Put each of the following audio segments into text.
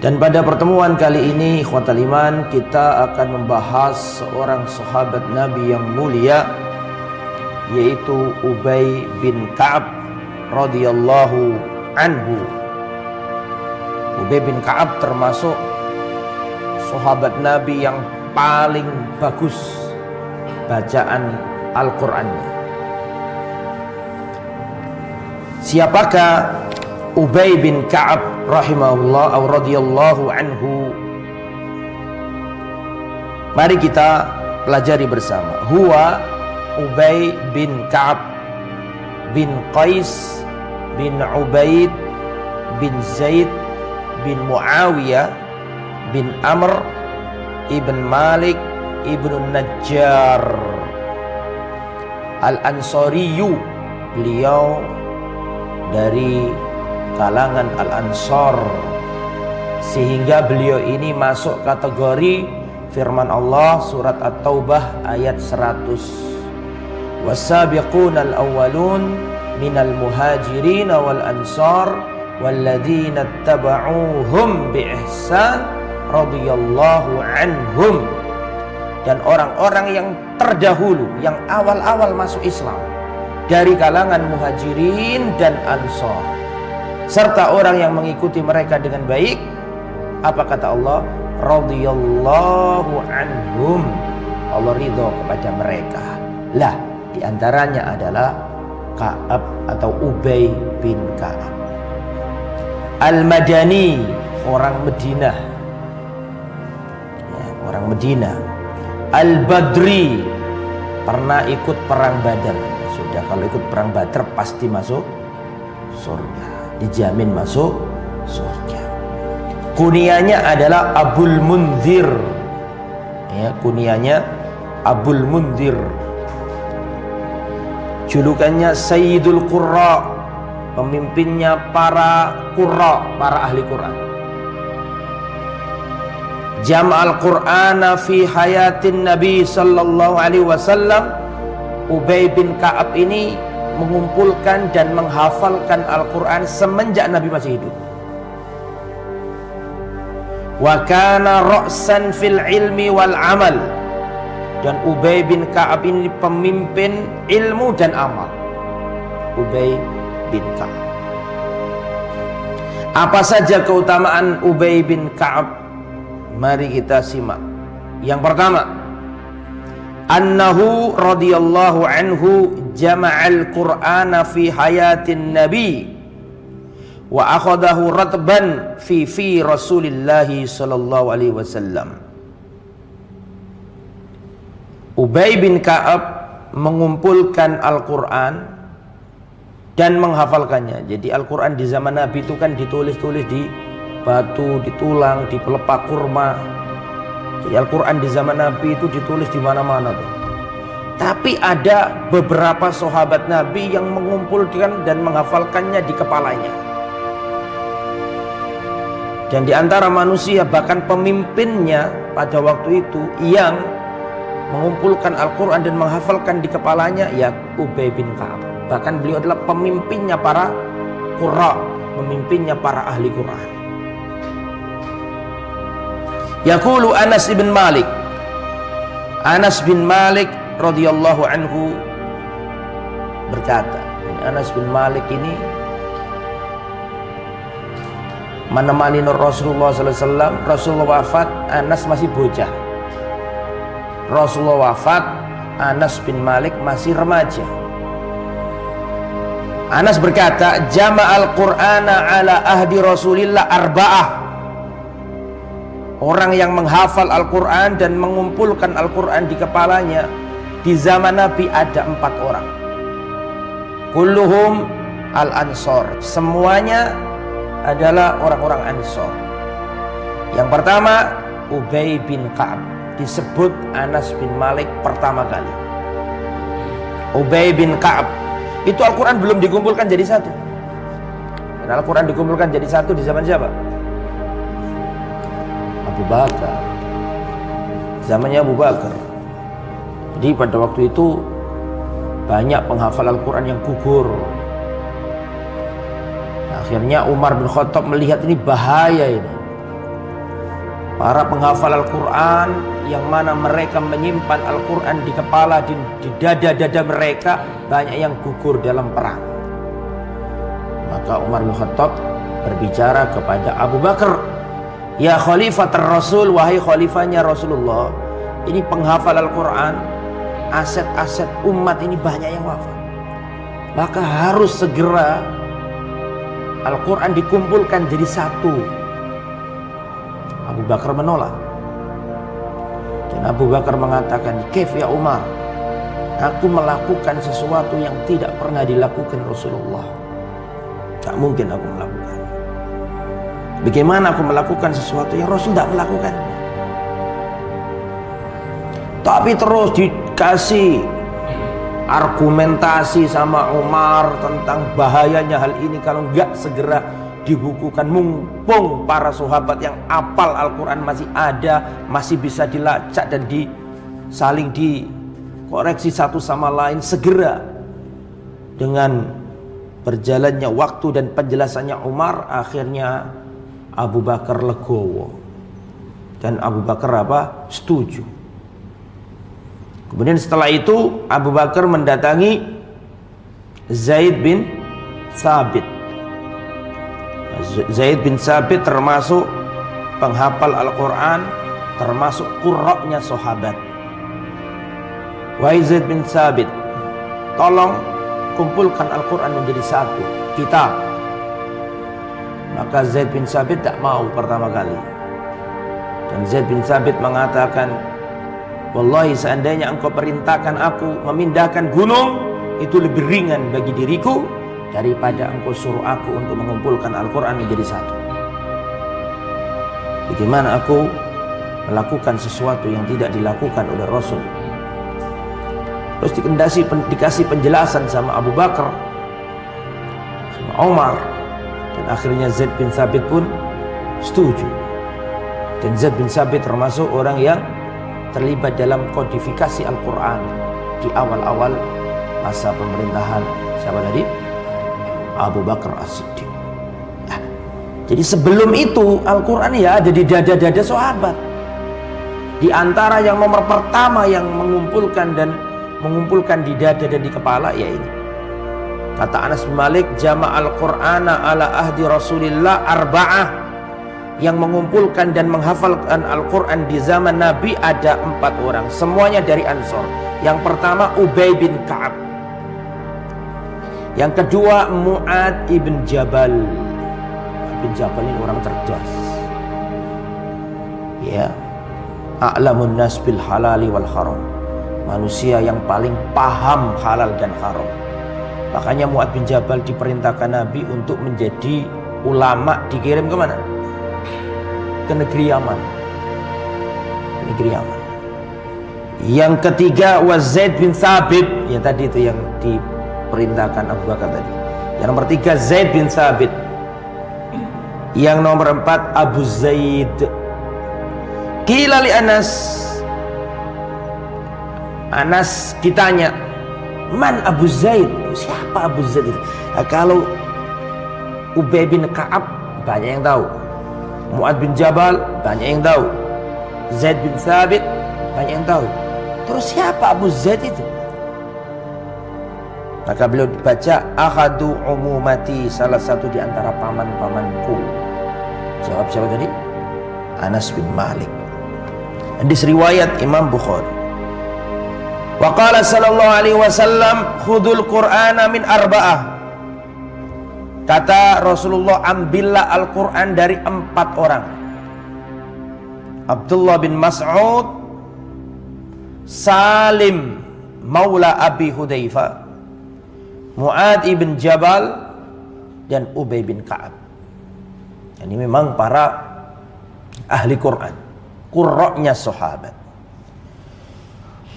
Dan pada pertemuan kali ini, ikhwatal iman, kita akan membahas seorang sahabat Nabi yang mulia, yaitu Ubay bin Ka'ab radhiyallahu anhu. Ubay bin Ka'ab termasuk sahabat Nabi yang paling bagus bacaan Al-Qur'annya. Siapakah Ubay bin Ka'ab rahimahullah atau radhiyallahu anhu? Mari kita pelajari bersama. Huwa Ubay bin Ka'ab bin Qais bin Ubaid bin Zaid bin Muawiyah bin Amr ibn Malik ibn Najjar Al-Ansariyu. Beliau dari kalangan Al-Ansar, sehingga beliau ini masuk kategori firman Allah surat At-Taubah ayat 100. Was-sabiqunal awwalun minal muhajirin wal ansar walladzina ittaba'uuhum biihsan radhiyallahu anhum. Dan orang-orang yang terdahulu, yang awal-awal masuk Islam dari kalangan muhajirin dan ansar, serta orang yang mengikuti mereka dengan baik. Apa kata Allah? Radhiyallahu anhum. Allah ridho kepada mereka. Lah, diantaranya adalah Ka'ab atau Ubay bin Ka'ab Al-Madani, orang Madinah ya, orang Madinah. Al-Badri, pernah ikut perang Badar. Sudah, kalau ikut perang Badar pasti masuk surga, dijamin masuk surga. Kunyahnya adalah Abul Munzir ya, kunyahnya Abul Munzir. Julukannya Sayyidul Qurra, pemimpinnya para qurra, para ahli Quran. Jama'al Qur'ana fi hayatin Nabi sallallahu alaihi wasallam. Ubay bin Ka'ab ini mengumpulkan dan menghafalkan Al-Quran semenjak Nabi masih hidup. Wa kana ra'san fil ilmi wal amal. Dan Ubay bin Ka'ab ini pemimpin ilmu dan amal. Ubay bin Ka'ab. Apa saja keutamaan Ubay bin Ka'ab? Mari kita simak. Yang pertama, annahu radhiyallahu anhu jama'al Qur'ana fi hayatin Nabi wa akhadahu ratban fi Rasulillah sallallahu alaihi wasallam. Ubay bin Ka'ab mengumpulkan Al-Qur'an dan menghafalkannya. Jadi Al-Qur'an di zaman Nabi itu kan ditulis-tulis di batu, di tulang, di pelepah kurma. Jadi Al-Quran di zaman Nabi itu ditulis di mana-mana tuh. Tapi ada beberapa sahabat Nabi yang mengumpulkan dan menghafalkannya di kepalanya. Dan di antara manusia, bahkan pemimpinnya pada waktu itu yang mengumpulkan Al-Quran dan menghafalkan di kepalanya, ya Ubay bin Ka'ab. Bahkan beliau adalah pemimpinnya para qurra, pemimpinnya para ahli Quran. Yaqulu Anas bin Malik. Anas bin Malik radhiyallahu anhu berkata, Anas bin Malik ini menemani Rasulullah sallallahu alaihi wasallam. Rasulullah wafat, Anas masih bocah. Rasulullah wafat, Anas bin Malik masih remaja. Anas berkata, jama'al Qur'ana ala ahdi Rasulillah arba'ah. Orang yang menghafal Al-Quran dan mengumpulkan Al-Quran di kepalanya di zaman Nabi ada 4 orang. Kulluhum Al-Ansar, semuanya adalah orang-orang Ansar. Yang pertama Ubay bin Ka'ab, disebut Anas bin Malik pertama kali. Ubay bin Ka'ab itu Al-Quran belum dikumpulkan jadi satu. Dan Al-Quran dikumpulkan jadi satu di zaman siapa? Abu Bakar. Zamannya Abu Bakar. Jadi pada waktu itu banyak penghafal Al-Quran yang gugur. Akhirnya Umar bin Khattab melihat ini bahaya ini. para penghafal Al-Quran yang mana mereka menyimpan Al-Quran di kepala, di dada-dada mereka, banyak yang gugur dalam perang. Maka Umar bin Khattab berbicara kepada Abu Bakar, ya Khalifatul Rasul, wahai khalifahnya Rasulullah, ini penghafal Al-Quran, aset-aset umat ini banyak yang wafat, maka harus segera Al-Quran dikumpulkan jadi satu. Abu Bakar menolak, dan Abu Bakar mengatakan, "Kaif ya Umar, aku melakukan sesuatu yang tidak pernah dilakukan Rasulullah. Tak mungkin aku melakukan. Bagaimana aku melakukan sesuatu yang Rasul tidak melakukan?" Tapi terus dikasih argumentasi sama Umar tentang bahayanya hal ini kalau enggak segera dibukukan. Mumpung para sahabat yang apal Al-Quran masih ada, masih bisa dilacak dan saling dikoreksi satu sama lain. Segera, dengan berjalannya waktu dan penjelasannya Umar, akhirnya Abu Bakar legowo, dan Abu Bakar setuju. Kemudian setelah itu Abu Bakar mendatangi Zaid bin Thabit. Zaid bin Thabit termasuk penghafal Al-Quran, termasuk qurra'nya sahabat. Wahai Zaid bin Thabit, tolong kumpulkan Al-Quran menjadi satu kitab. Maka Zaid bin Thabit tak mau pertama kali. Dan Zaid bin Thabit mengatakan, wallahi seandainya engkau perintahkan aku memindahkan gunung, itu lebih ringan bagi diriku daripada engkau suruh aku untuk mengumpulkan Al-Quran menjadi satu. Bagaimana aku melakukan sesuatu yang tidak dilakukan oleh Rasul? Terus dikasih penjelasan sama Abu Bakar, sama Umar, dan akhirnya Zaid bin Thabit pun setuju. Dan Zaid bin Thabit termasuk orang yang terlibat dalam kodifikasi Al-Quran di awal-awal masa pemerintahan siapa tadi? Abu Bakar As-Siddiq. Nah, jadi sebelum itu Al-Quran ya ada di dada-dada sahabat. Di antara yang nomor pertama yang mengumpulkan di dada dan di kepala ya ini. Kata Anas bin Malik, jama'al Qur'ana ala ahdi Rasulillah arba'ah. Yang mengumpulkan dan menghafalkan Al-Quran di zaman Nabi ada 4 orang, semuanya dari Ansor. Yang pertama Ubay bin Ka'ab, yang kedua Mu'ad ibn Jabal. Ibn Jabal ini orang cerdas, ya, a'lamun nas bil halali wal haram, manusia yang paling paham halal dan haram. Makanya Mu'ad bin Jabal diperintahkan Nabi untuk menjadi ulama, dikirim kemana? Ke negeri Yaman. Ke negeri Yaman. Yang ketiga Zaid bin Thabit, ya tadi itu yang diperintahkan Abu Bakar tadi. Yang nomor 3 Zaid bin Thabit. Yang nomor 4 Abu Zaid. Qila li Anas, Anas ditanya, man Abu Zaid? Siapa Abu Zaid itu? Nah, kalau Ubay bin Ka'ab banyak yang tahu, Mu'ad bin Jabal banyak yang tahu, Zaid bin Thabit banyak yang tahu. Terus siapa Abu Zaid itu? Maka beliau baca, akhadu umumati, salah satu di antara paman-pamanku. Jawab siapa tadi? Anas bin Malik. Hadis riwayat Imam Bukhari. Wa qala sallallahu alaihi wasallam, khudul Qur'ana min arba'ah. Kata Rasulullah, ambillah Al-Quran dari 4 orang. Abdullah bin Mas'ud, Salim Maula Abi Hudzaifah, Mu'ad ibn Jabal, dan Ubay bin Ka'ab. Ini memang para ahli Quran, qurra'nya sahabat.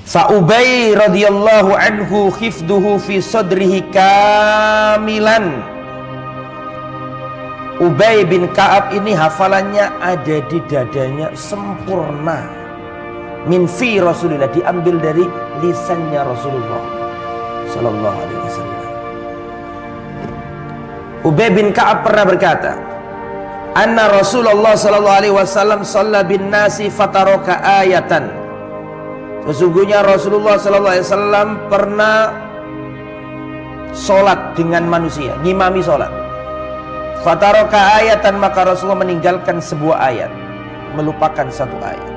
Fa Ubay radhiyallahu anhu khifduhu fi sadrihi kamilan. Ubay bin Ka'ab ini hafalannya ada di dadanya sempurna. Min fi Rasulillah, diambil dari lisannya Rasulullah sallallahu alaihi wasallam. Ubay bin Ka'ab pernah berkata, anna Rasulullah sallallahu alaihi wasallam shalla bin nasi fataraka ayatan. Sesungguhnya Rasulullah sallallahu alaihi wasallam pernah sholat dengan manusia, ngimami sholat. Fataraka ayatan, maka Rasulullah meninggalkan sebuah ayat, melupakan satu ayat.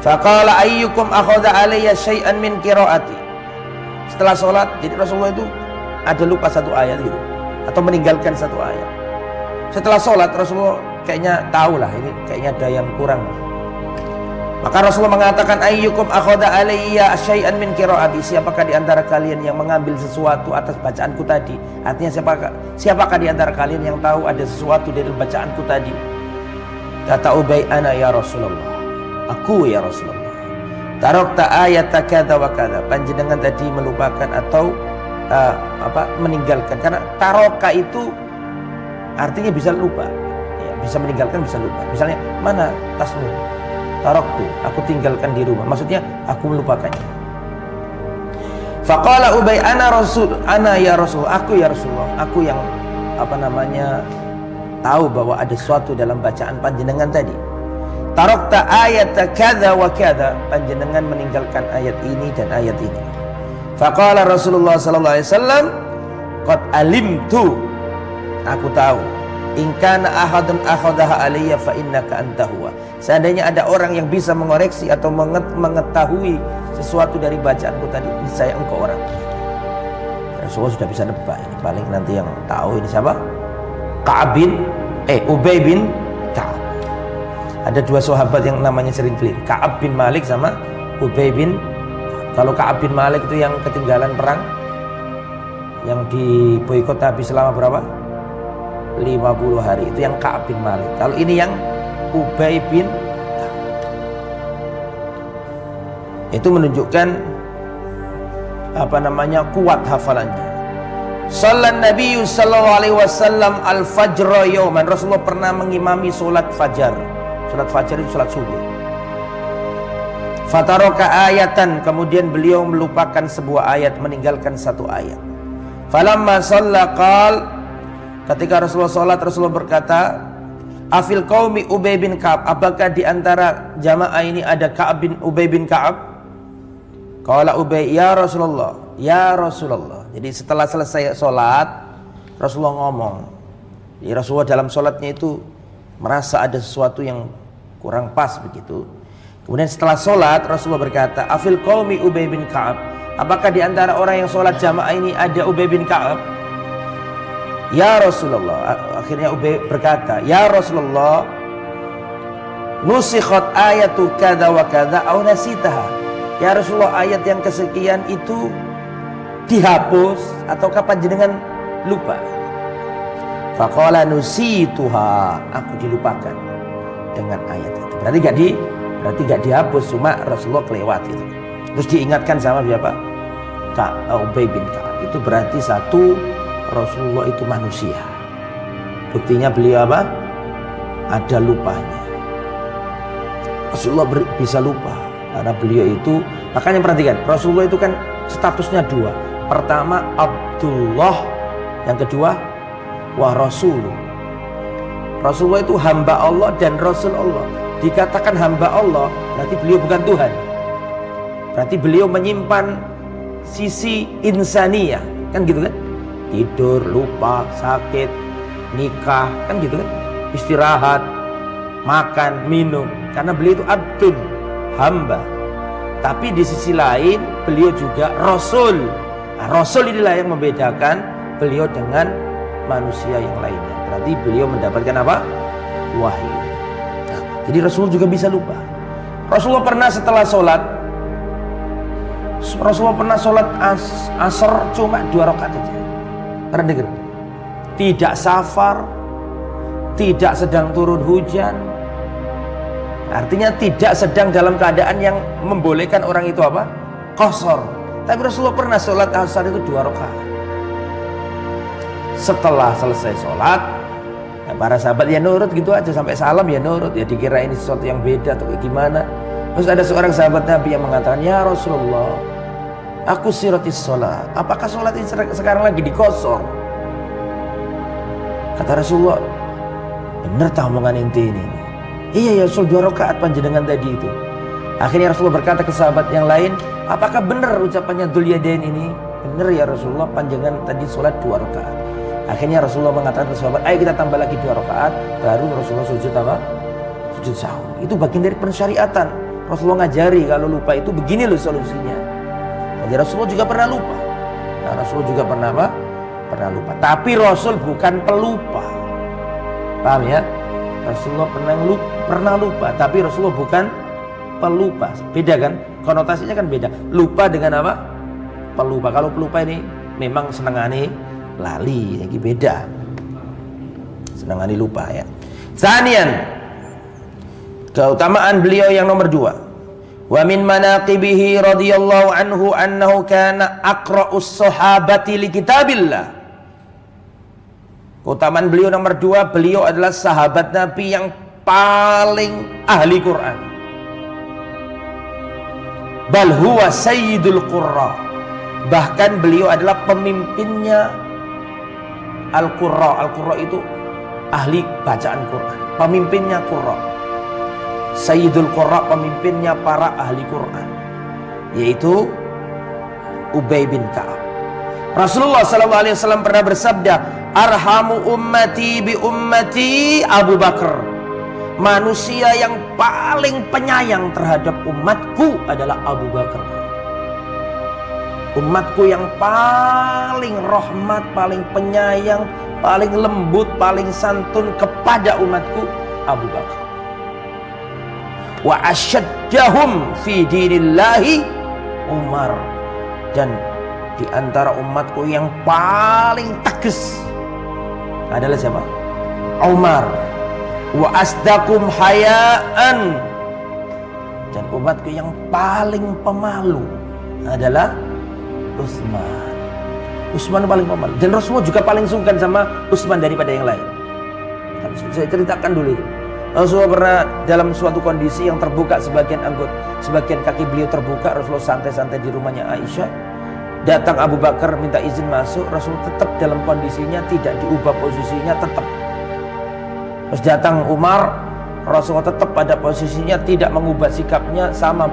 Faqala ayyukum akhadha alayya syai'an min qiraati. Setelah sholat, jadi Rasulullah itu ada lupa satu ayat gitu, atau meninggalkan satu ayat. Setelah sholat Rasulullah kayaknya tahu lah, ini kayaknya ada yang kurang. Maka Rasulullah mengatakan, ayyukum akhadha alayya syai'an min qiraati. Siapakah di antara kalian yang mengambil sesuatu atas bacaanku tadi? Artinya siapakah di antara kalian yang tahu ada sesuatu dari bacaanku tadi? Kata Ubay, ana ya Rasulullah. Aku ya Rasulullah. Tarakta ayata kadza wa kadza. Panjenengan tadi melupakan atau meninggalkan. Karena taroka itu artinya bisa lupa. Ya, bisa meninggalkan, bisa lupa. Misalnya, mana tasmu? Taraktu, aku tinggalkan di rumah. Maksudnya aku melupakannya. Faqala Ubay, ana ya Rasul, aku ya Rasulullah, aku yang tahu bahwa ada sesuatu dalam bacaan panjenengan tadi. Tarakta ayata kadza wa kadza, panjenengan meninggalkan ayat ini dan ayat ini. Faqala Rasulullah sallallahu alaihi wasallam, qad alimtu, aku tahu. In kana ahadun akhadhaha alayya fa innaka anta huwa. Seandainya ada orang yang bisa mengoreksi atau mengetahui sesuatu dari bacaanku tadi, niscaya engkau orang. Rasulullah sudah bisa nebak. Ini paling nanti yang tahu ini siapa? Ubay bin Ka'ab. Ada dua sahabat yang namanya sering keliru, Ka'ab bin Malik sama Ubay bin Ka'ab. Kalau Ka'ab bin Malik itu yang ketinggalan perang, yang diboikot Nabi selama berapa? 50 hari, itu yang Ka'ab bin Malik. Kalau ini yang Ubay bin Ka'ab. Itu menunjukkan kuat hafalannya. Sallan Nabi sallallahu alaihi wasallam al-fajr yauman. Rasulullah pernah mengimami salat fajar. Salat fajar itu salat subuh. Fataraka ayatan, kemudian beliau melupakan sebuah ayat, meninggalkan satu ayat. Falamma shalla qal, ketika Rasulullah sholat, Rasulullah berkata, afil qaumi Ubay bin Ka'ab, apakah di antara jamaah ini ada Ubay bin Ka'ab? Qala Ubay, ya Rasulullah, ya Rasulullah. Jadi setelah selesai sholat, Rasulullah ngomong. Jadi Rasulullah dalam sholatnya itu merasa ada sesuatu yang kurang pas begitu. Kemudian setelah sholat, Rasulullah berkata, afil qaumi Ubay bin Ka'ab, apakah di antara orang yang sholat jamaah ini ada Ubay bin Ka'ab? Ya Rasulullah. Akhirnya Ubay berkata, ya Rasulullah, nusikhat ayatu kadza wa kadza aw nasitaha. Ya Rasulullah, ayat yang kesekian itu dihapus atau kapan jenengan lupa? Faqala nusituha, aku dilupakan dengan ayat itu. Berarti gak dihapus, cuma Rasulullah kelewat itu. Terus diingatkan sama siapa? Ubay bin Ka'ab. Itu berarti satu, Rasulullah itu manusia. Buktinya beliau apa? Ada lupanya. Rasulullah bisa lupa karena beliau itu, makanya perhatikan, Rasulullah itu kan statusnya dua. Pertama Abdullah, yang kedua wa Rasul. Rasulullah itu hamba Allah dan Rasul Allah. Dikatakan hamba Allah berarti beliau bukan Tuhan. Berarti beliau menyimpan sisi insaniyah, kan gitu kan? Tidur, lupa, sakit, nikah, kan gitu kan? Istirahat, makan, minum. Karena beliau itu abdun, hamba. Tapi di sisi lain beliau juga Rasul. Nah, Rasul inilah yang membedakan beliau dengan manusia yang lainnya. Berarti beliau mendapatkan apa? Wahyu. Nah, jadi Rasul juga bisa lupa. Rasulullah pernah setelah sholat, Rasulullah pernah sholat asar cuma 2 rakaat aja. Pernah dengar? Tidak safar, tidak sedang turun hujan. Artinya tidak sedang dalam keadaan yang membolehkan orang itu apa? Qasar. Tapi Rasulullah pernah sholat asar itu 2 rakaat. Setelah selesai sholat, ya para sahabat ya nurut gitu aja, sampai salam ya nurut, ya dikira ini sesuatu yang beda atau gimana. Terus ada seorang sahabat Nabi yang mengatakan, ya Rasulullah, aku siratis sholat, apakah sholat ini sekarang lagi dikosor? Kata Rasulullah, bener tak omongan inti ini? Iya ya Rasul, 2 rakaat panjenengan tadi itu. Akhirnya Rasulullah berkata ke sahabat yang lain, apakah benar ucapannya Dzul Yadain ini? Benar ya Rasulullah, panjenengan tadi sholat 2 rakaat. Akhirnya Rasulullah mengatakan ke sahabat, ayo kita tambah lagi 2 rakaat. Baru Rasulullah sujud apa? Sujud sahwi. Itu bagian dari pensyariatan. Rasulullah ngajari kalau lupa itu begini loh solusinya. Jadi Rasulullah juga pernah lupa. Nah, Rasulullah juga pernah apa? Pernah lupa. Tapi Rasul bukan pelupa. Paham ya? Rasulullah pernah lupa, tapi Rasulullah bukan pelupa. Beda kan? Konotasinya kan beda. Lupa dengan apa? Pelupa. Kalau pelupa ini memang senengane lali, ini beda. Senengane lupa ya. Tsaniyan, keutamaan beliau yang nomor 2. Wa min manaqibihi radhiyallahu anhu annahu kana aqra'us sahabati li kitabillah. Keutamaan beliau nomor 2, beliau adalah sahabat Nabi yang paling ahli Quran. Bal huwa sayyidul qurra. Bahkan beliau adalah pemimpinnya al-qurra. Al-qurra itu ahli bacaan Quran. Pemimpinnya qurra. Sayyidul qurra, pemimpinnya para ahli Quran, yaitu Ubay bin Ka'ab. Rasulullah SAW pernah bersabda, arhamu ummati bi ummati Abu Bakar. Manusia yang paling penyayang terhadap umatku adalah Abu Bakar. Umatku yang paling rahmat, paling penyayang, paling lembut, paling santun kepada umatku Abu Bakar. Wa asyaddahum fi dinillahi Umar. Dan di antara umatku yang paling tegas adalah siapa? Umar. Wa asdaqum hayaan. Dan umatku yang paling pemalu adalah Utsman. Utsman paling pemalu. Dan Rasulullah juga paling sungkan sama Utsman daripada yang lain. Saya ceritakan dulu itu. Rasulullah pernah dalam suatu kondisi yang terbuka, sebagian kaki beliau terbuka. Rasulullah santai-santai di rumahnya Aisyah. Datang Abu Bakar minta izin masuk, Rasul tetap dalam kondisinya, tidak diubah posisinya, tetap. Terus datang Umar, Rasulullah tetap pada posisinya, tidak mengubah sikapnya, sama.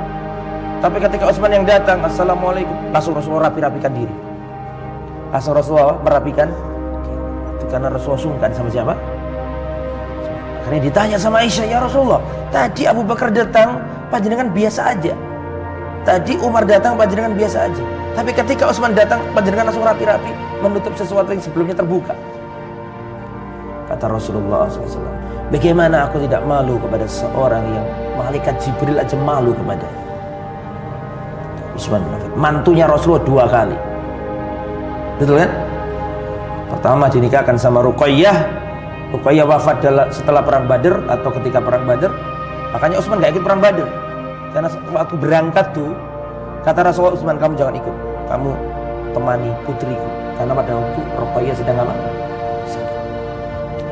Tapi ketika Utsman yang datang, assalamualaikum, langsung Rasulullah rapi-rapikan diri. Langsung Rasulullah merapikan diri. Karena Rasulullah sungkan sama siapa? Karena ditanya sama Aisyah, ya Rasulullah, tadi Abu Bakar datang, panjenengan biasa aja. Tadi Umar datang, panjenengan biasa aja. Tapi ketika Utsman datang, panjenengan langsung rapi-rapi menutup sesuatu yang sebelumnya terbuka. Kata Rasulullah SAW, bagaimana aku tidak malu kepada seorang yang malaikat Jibril aja malu kepadanya. Utsman bin Affan, mantunya Rasulullah 2 kali. Betul kan? Pertama dinikahkan sama Ruqayyah. Ruqayyah wafat setelah perang Badar atau ketika perang Badar. Makanya Utsman gak ikut perang Badar. Karena waktu berangkat tuh, kata Rasulullah, Utsman, kamu jangan ikut, kamu temani putriku. Karena pada waktu Ruqayyah sedang apa?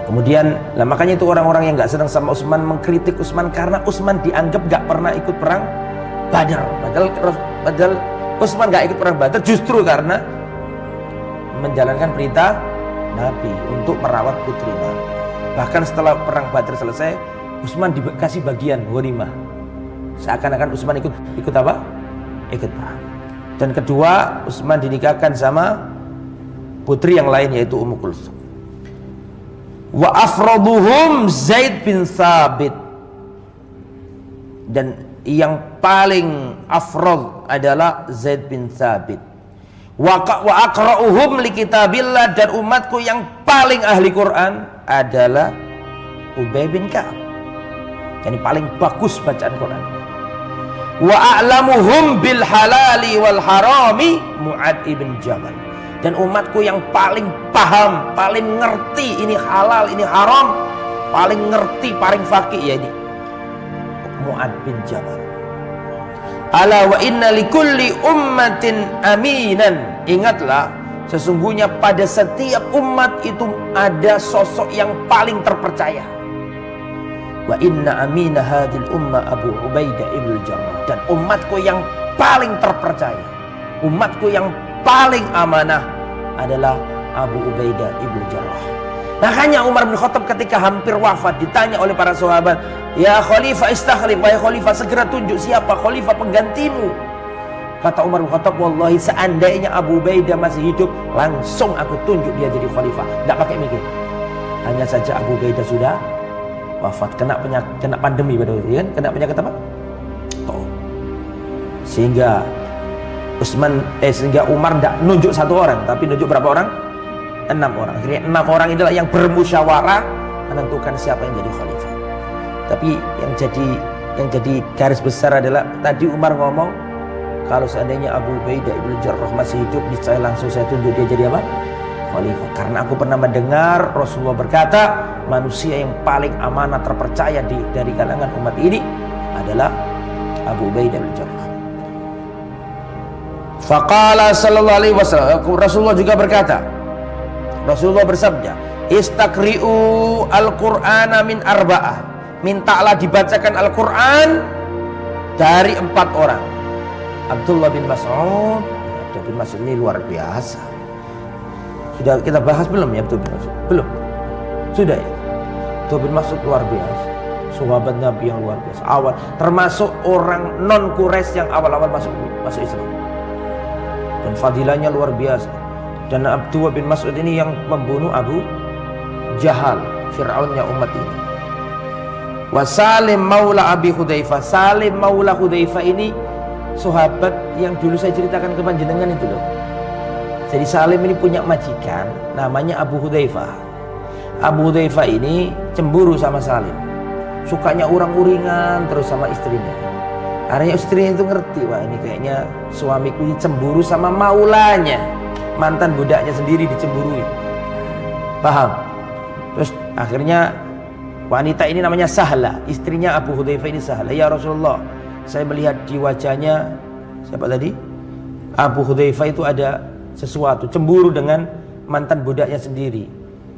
Kemudian, makanya itu orang-orang yang gak senang sama Utsman mengkritik Utsman karena Utsman dianggap gak pernah ikut perang Badar. Padahal Utsman gak ikut perang Badar justru karena menjalankan perintah Nabi untuk merawat putri Nabi. Bahkan setelah perang Badar selesai, Utsman dikasih bagian ghanimah. Seakan-akan Utsman ikut apa? Ikut perang. Dan kedua, Utsman dinikahkan sama putri yang lain, yaitu Ummu Kulsum. Wa afraduhum Zaid bin Thabit. Dan yang paling afrad adalah Zaid bin Thabit. Wa aqra'uhum li kitabillah. Dan umatku yang paling ahli Quran adalah Ubay bin Ka'ab. Yang paling bagus bacaan Quran. Wa a'lamuhum bil halali wal harami Mu'ad ibn Jabal. Dan umatku yang paling paham, paling ngerti ini halal, ini haram, paling ngerti, paling faqih, ya ini Mu'ad bin Jabal. Ala wa inna likulli ummatin aminan. Ingatlah, sesungguhnya pada setiap umat itu ada sosok yang paling terpercaya. Wa inna amina hadil umma Abu Ubaidah ibn Jarrah. Dan umatku yang paling terpercaya, umatku yang paling amanah adalah Abu Ubaidah ibn Jarrah. Makanya Umar bin Khattab ketika hampir wafat ditanya oleh para sahabat, "Ya Khalifah istakhlif, wahai Khalifah segera tunjuk siapa Khalifah penggantimu." Kata Umar bin Khattab, "Wallahi seandainya Abu Ubaidah masih hidup, langsung aku tunjuk dia jadi khalifah, tidak pakai mikir." Hanya saja Abu Ubaidah sudah wafat, kena pandemi pada waktu itu kan, kena penyakit apa? Sehingga sehingga Umar tidak nunjuk satu orang, tapi nunjuk berapa orang? 6 orang. Akhirnya 6 orang inilah yang bermusyawarah menentukan siapa yang jadi khalifah. Tapi yang jadi garis besar adalah tadi Umar ngomong, kalau seandainya Abu Ubaidah ibn Jarrah masih hidup, niscaya langsung saya tunjuk dia jadi apa? Khalifah. Karena aku pernah mendengar Rasulullah berkata, manusia yang paling amanah terpercaya dari kalangan umat ini adalah Abu Ubaidah ibn Jarrah. Faqala sallallahu alaihi wasallam, Rasulullah juga berkata, Rasulullah bersabda, "Istakri'u al-Qur'ana min arba'ah." Mintalah dibacakan Al-Qur'an dari 4 orang. Abdullah bin Mas'ud. Abdullah bin Mas'ud ini luar biasa. Sudah kita bahas belum ya Abdullah bin Mas'ud? Belum. Sudah ya? Abdullah bin Mas'ud luar biasa. Sahabat Nabi yang luar biasa. Awal termasuk orang non Quraisy yang awal-awal masuk Islam. Dan fadilahnya luar biasa. Dan Abdullah bin Mas'ud ini yang membunuh Abu Jahal, Fir'aunnya umat ini. Wa Salim maula Abi Hudzaifah. Salim maula Hudzaifah ini sahabat yang dulu saya ceritakan ke panjenengan itu loh. Jadi Salim ini punya majikan namanya Abu Hudzaifah. Abu Hudzaifah ini cemburu sama Salim. Sukanya urang-uringan terus sama istrinya. Akhirnya istrinya itu ngerti, wah ini kayaknya suamiku ini cemburu sama maulanya. Mantan budaknya sendiri dicemburui. Paham? Terus akhirnya wanita ini namanya Sahla, istrinya Abu Hudzaifah ini Sahla. "Ya Rasulullah, saya melihat di wajahnya," siapa tadi? Abu Hudzaifah itu ada sesuatu, cemburu dengan mantan budaknya sendiri.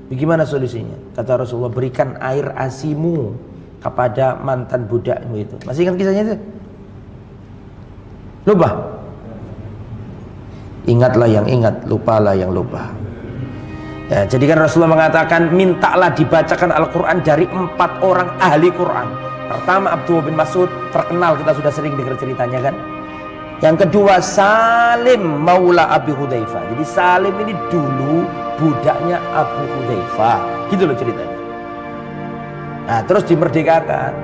Bagaimana solusinya? Kata Rasulullah, "Berikan air asimu kepada mantan budakmu itu." Masih ingat kisahnya itu? Lupa? Ingatlah yang ingat, lupalah yang lupa. Ya, jadi kan Rasulullah mengatakan, mintalah dibacakan Al-Quran dari 4 orang ahli Quran. Pertama Abdullah bin Mas'ud, terkenal, kita sudah sering dengar ceritanya kan. Yang kedua Salim maula Abi Hudzaifah. Jadi Salim ini dulu budaknya Abu Hudzaifah, gitu loh ceritanya. Nah terus dimerdekakan,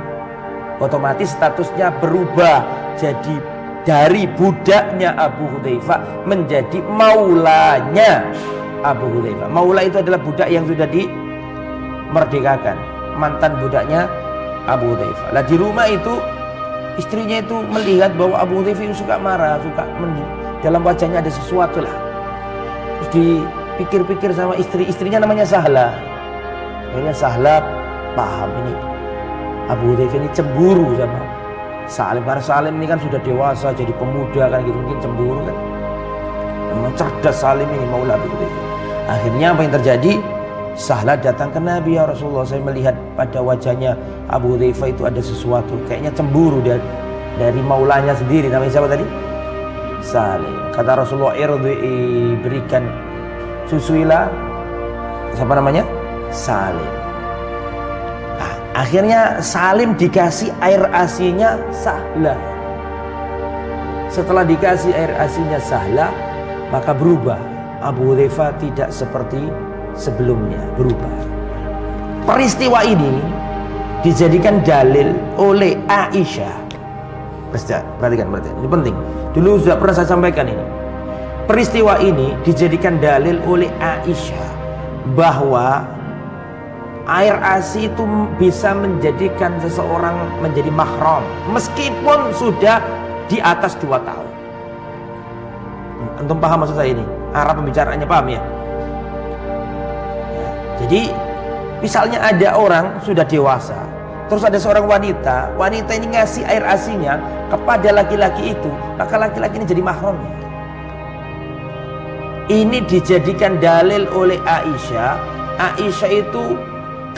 otomatis statusnya berubah jadi dari budaknya Abu Hudzaifah menjadi maulanya Abu Hudzaifah. Maula itu adalah budak yang sudah dimerdekakan, mantan budaknya Abu Hudzaifah. Lah di rumah itu istrinya itu melihat bahwa Abu Hudzaifah itu suka marah, dalam wajahnya ada sesuatu lah. Terus dipikir-pikir sama istrinya namanya Sahla. Akhirnya Sahla paham ini Abu Hudzaifah ini cemburu sama Salim. Karena Salim ini kan sudah dewasa, jadi pemuda kan gitu, mungkin cemburu kan. Memang cerdas Salim ini, maula Abu Hudzaifah. Akhirnya apa yang terjadi? Sahla datang ke Nabi, "Ya Rasulullah, saya melihat pada wajahnya Abu Hudzaifah itu ada sesuatu, kayaknya cemburu dari maulanya sendiri." Namanya siapa tadi? Salim. Kata Rasulullah, "Irdi'i, berikan susuilah." Siapa namanya? Salim. Akhirnya Salim dikasih air asinya Sahla. Setelah dikasih air asinya Sahla, maka berubah. Abu Hudzaifah tidak seperti sebelumnya, berubah. Peristiwa ini dijadikan dalil oleh Aisyah. Perhatikan, ini penting. Dulu sudah pernah saya sampaikan ini. Peristiwa ini dijadikan dalil oleh Aisyah bahwa air ASI itu bisa menjadikan seseorang menjadi mahram meskipun sudah di atas 2 tahun. Antum paham maksud saya ini? Arah pembicaraannya paham ya? Jadi misalnya ada orang sudah dewasa, terus ada seorang wanita ini ngasih air ASI-nya kepada laki-laki itu, maka laki-laki ini jadi mahramnya. Ini dijadikan dalil oleh Aisyah. Aisyah itu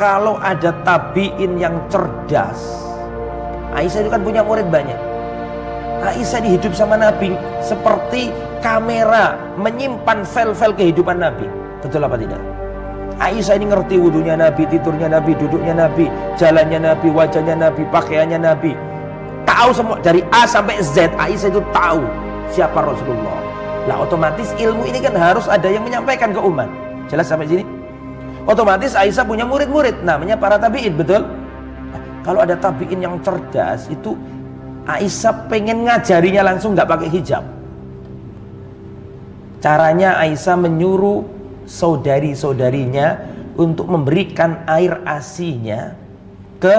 kalau ada tabiin yang cerdas, Aisyah itu kan punya murid banyak. Aisyah ini hidup sama Nabi seperti kamera menyimpan file-file kehidupan Nabi. Betul apa tidak? Aisyah ini ngerti wudunya Nabi, tidurnya Nabi, duduknya Nabi, jalannya Nabi, wajahnya Nabi, pakaiannya Nabi. Tahu semua dari A sampai Z. Aisyah itu tahu siapa Rasulullah. Nah, otomatis ilmu ini kan harus ada yang menyampaikan ke umat. Jelas sampai sini? Otomatis Aisyah punya murid-murid, namanya para tabi'in, betul? Nah, kalau ada tabi'in yang cerdas, itu Aisyah pengen ngajarinya langsung nggak pakai hijab. Caranya Aisyah menyuruh saudari-saudarinya untuk memberikan air ASI-nya ke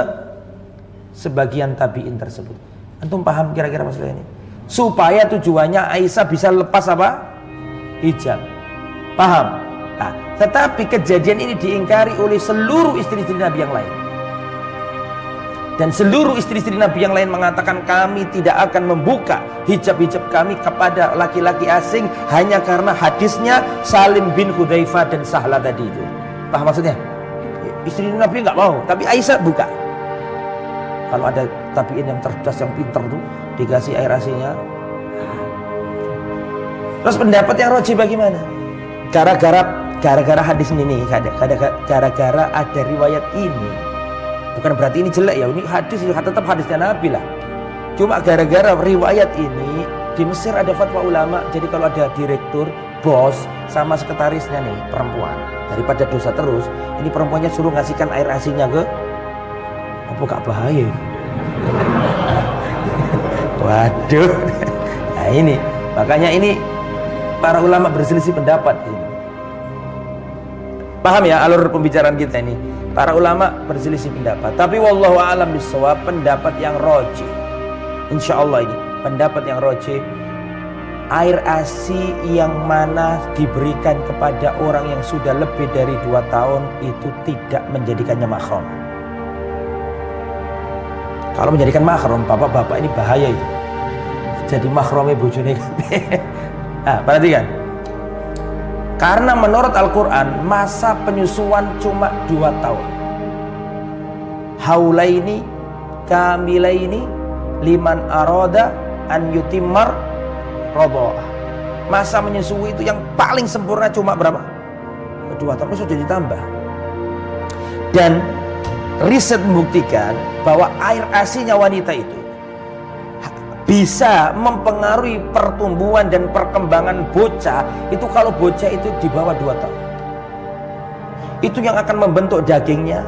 sebagian tabi'in tersebut. Antum paham kira-kira masalah ini? Supaya tujuannya Aisyah bisa lepas apa? Hijab. Paham? Nah, tetapi kejadian ini diingkari oleh seluruh istri-istri Nabi yang lain. Dan seluruh istri-istri Nabi yang lain mengatakan kami tidak akan membuka hijab-hijab kami kepada laki-laki asing hanya karena hadisnya Salim bin Hudzaifah dan Sahla tadi itu. Paham maksudnya? Istri Nabi nggak mau, tapi Aisyah buka. Kalau ada tabiin yang cerdas, yang pintar tuh dikasih air asinya. Terus pendapat yang rajih bagaimana? Gara-gara hadis ini nih, gara-gara ada riwayat ini, bukan berarti ini jelek ya, ini hadis tetap hadisnya Nabi lah. Cuma gara-gara riwayat ini di Mesir ada fatwa ulama, jadi kalau ada direktur, bos sama sekretarisnya nih perempuan, daripada dosa terus, ini perempuannya suruh ngasihkan air asinya ke apa, gak bahaya? Waduh. Nah ini makanya ini para ulama berselisih pendapat ini. Paham ya alur pembicaraan kita ini? Para ulama berselisih pendapat. Tapi wallahu a'lam bishawab, pendapat yang rajih, insyaallah ini pendapat yang rajih, air ASI yang mana diberikan kepada orang yang sudah lebih dari 2 tahun itu tidak menjadikannya mahram. Kalau menjadikan mahram, bapak-bapak ini bahaya itu. Jadi mahramnya bojone. Nah, perhatikan. Karena menurut Al-Quran masa penyusuan cuma 2 tahun. Haulaini kamilaini liman arada an yutimmar radha'ah. Masa menyusui itu yang paling sempurna cuma berapa? 2 tahun, sudah ditambah. Dan riset membuktikan bahwa air ASI-nya wanita itu bisa mempengaruhi pertumbuhan dan perkembangan bocah itu kalau bocah itu di bawah 2 tahun. Itu yang akan membentuk dagingnya.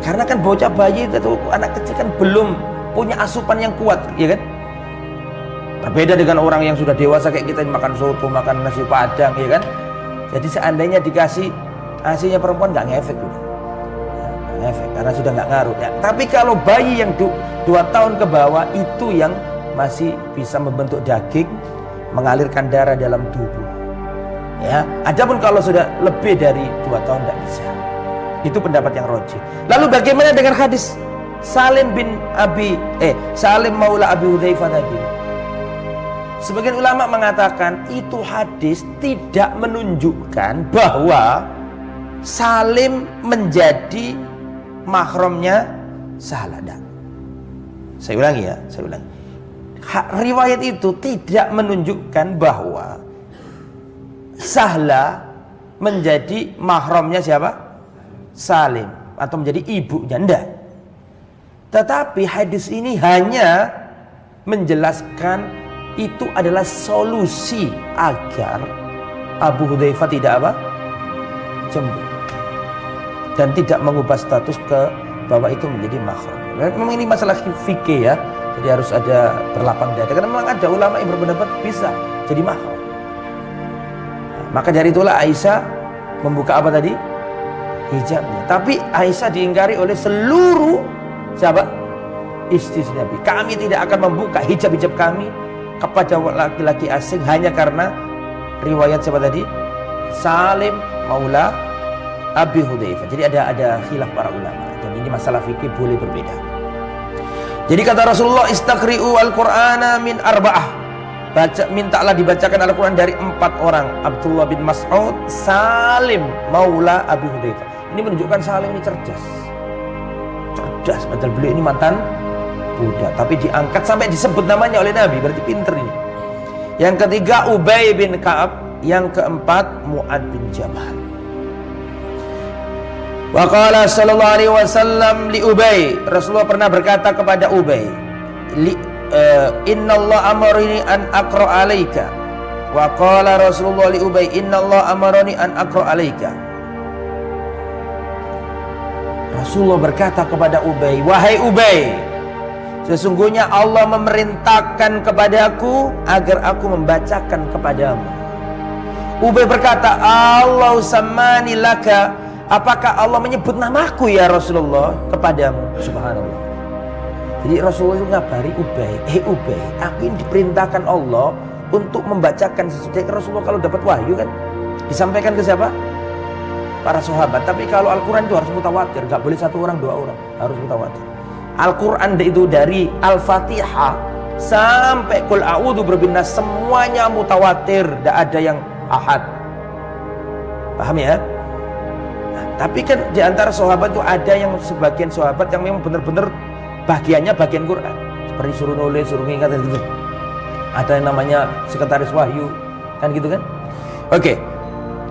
Karena kan bocah bayi itu, anak kecil kan belum punya asupan yang kuat, ya kan? Berbeda dengan orang yang sudah dewasa kayak kita makan soto, makan nasi padang, ya kan? Jadi seandainya dikasih ASI-nya perempuan nggak ngefek gitu. Ngefek karena sudah nggak ngaruh ya. Tapi kalau bayi yang 2 tahun ke bawah itu yang masih bisa membentuk daging, mengalirkan darah dalam tubuh. Ya, adapun kalau sudah lebih dari 2 tahun tidak bisa. Itu pendapat yang rajih. Lalu bagaimana dengan hadis Salim maula Abi Hudzaifah tadi? Sebagian ulama mengatakan itu hadis tidak menunjukkan bahwa Salim menjadi mahramnya Sahla. Saya ulangi ya, saya ulangi. Riwayat itu tidak menunjukkan bahwa Sahla menjadi mahramnya siapa? Salim atau menjadi ibunya, enggak. Tetapi hadis ini hanya menjelaskan itu adalah solusi agar Abu Hudzaifah tidak apa? Cemburu dan tidak mengubah status ke bahwa itu menjadi mahram. Memang ini masalah fikih ya, jadi harus ada berlapang dada. Karena memang ada ulama yang berpendapat bisa jadi mahram. Nah, maka dari itulah Aisyah membuka apa tadi? Hijabnya. Tapi Aisyah diingkari oleh seluruh siapa? Istri Nabi. Kami tidak akan membuka hijab-hijab kami kepada laki-laki asing hanya karena riwayat siapa tadi? Salim maula Abi Hudzaifah. Jadi ada khilaf para ulama dan ini masalah fikih boleh berbeda. Jadi kata Rasulullah, istaqri'u al-Qur'ana min arba'ah. Mintalah dibacakan Al-Qur'an dari 4 orang. Abdullah bin Mas'ud, Salim maula Abi Hudzaifah. Ini menunjukkan Salim ini cerdas. Cerdas, padahal beliau ini mantan budak, tapi diangkat sampai disebut namanya oleh Nabi, berarti pinter ini. Yang ketiga Ubay bin Ka'ab, yang keempat Mu'ad bin Jabal. Wa qala sallallahu alaihi wasallam li Ubay, Rasulullah pernah berkata kepada Ubay, innallaha amarani an aqra alaika. Wa qala Rasulullah li Ubay, innallaha amarani an aqra alaika. Rasulullah berkata kepada Ubay, wahai Ubay, sesungguhnya Allah memerintahkan kepadaku agar aku membacakan kepadamu. Ubay berkata, Allah samani laka, apakah Allah menyebut namaku ya Rasulullah kepadamu? Subhanallah. Jadi Rasulullah itu ngabari Ubay, Ubay, aku ini diperintahkan Allah untuk membacakan sesuatu. Rasulullah kalau dapat wahyu kan disampaikan ke siapa? Para sahabat. Tapi kalau Al-Quran itu harus mutawatir, gak boleh satu orang dua orang, harus mutawatir. Al-Quran itu dari Al-Fatihah sampai Qul a'udzu birabbin nas semuanya mutawatir, tidak ada yang ahad. Paham ya? Nah, tapi kan di antara sahabat itu ada yang sebagian sahabat yang memang benar-benar bagiannya bagian Quran, seperti suruh nulis, suruh ngingat gitu. Ada yang namanya sekretaris wahyu, kan gitu kan? Oke.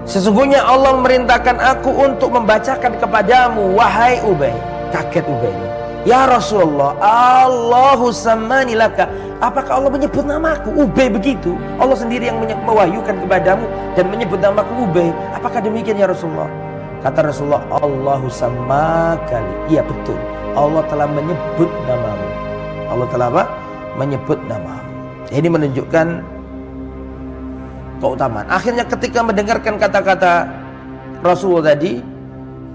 Sesungguhnya Allah memerintahkan aku untuk membacakan kepadamu, wahai Ubay. Kaget Ubay. Ya Rasulullah, Allahu samani laka. Apakah Allah menyebut namaku? Ubay begitu. Allah sendiri yang mewahyukan kepadamu dan menyebut namaku Ubay. Apakah demikian ya Rasulullah? Kata Rasulullah, Allahu samakali. Iya betul. Allah telah menyebut namamu. Allah telah apa? Menyebut namamu. Ini menunjukkan keutamaan. Akhirnya ketika mendengarkan kata-kata Rasulullah tadi,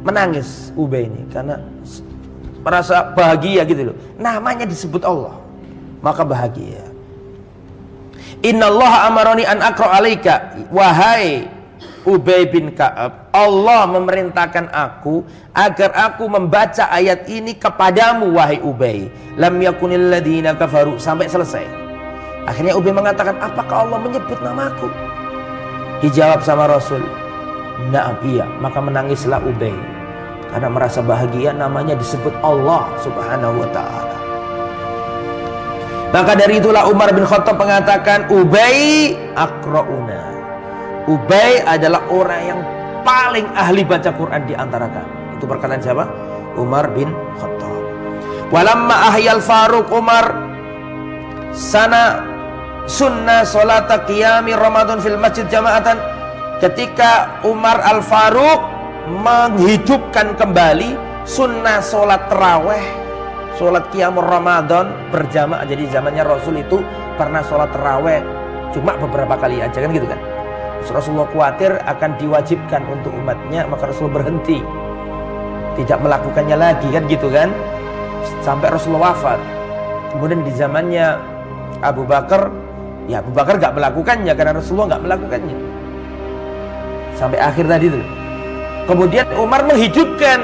menangis Ubay ini karena merasa bahagia gitu loh. Namanya disebut Allah, maka bahagia. Innallaha amaroni an aqra alaika, wahai Ubay bin Ka'ab, Allah memerintahkan aku agar aku membaca ayat ini kepadamu wahai Ubay. Lam yakunil ladzina kafaru, sampai selesai. Akhirnya Ubay mengatakan, apakah Allah menyebut namaku? Dijawab sama Rasul, na'am, iya. Maka menangislah Ubay karena merasa bahagia namanya disebut Allah subhanahu wa ta'ala. Maka dari itulah Umar bin Khattab mengatakan, Ubay akra'una. Ubay adalah orang yang paling ahli baca Quran di antara kami. Itu perkataan siapa? Umar bin Khattab. Walamma ahyal Faruq Umar sana sunnah salata qiyami Ramadan fil masjid jama'atan. Ketika Umar Al-Faruq menghidupkan kembali sunnah salat tarawih, salat qiyamul Ramadan berjamaah. Jadi zamannya Rasul itu pernah salat tarawih cuma beberapa kali aja kan gitu kan. Rasulullah khawatir akan diwajibkan untuk umatnya, maka Rasul berhenti, tidak melakukannya lagi kan gitu kan, sampai Rasulullah wafat. Kemudian di zamannya Abu Bakar, ya Abu Bakar gak melakukannya karena Rasulullah gak melakukannya sampai akhir tadi itu. Kemudian Umar menghidupkan,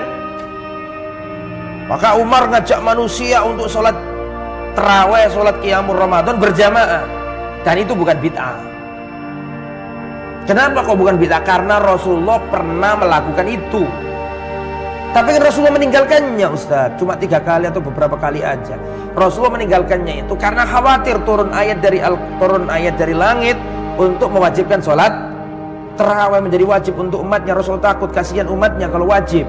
maka Umar ngajak manusia untuk sholat tarawih, sholat qiyamul Ramadan berjamaah, dan itu bukan bid'ah. Kenapa kok bukan bid'ah? Karena Rasulullah pernah melakukan itu. Tapi kan Rasulullah meninggalkannya Ustaz cuma 3 kali atau beberapa kali aja. Rasulullah meninggalkannya itu karena khawatir turun ayat dari langit untuk mewajibkan sholat tarawih menjadi wajib untuk umatnya. Rasulullah takut, kasihan umatnya kalau wajib.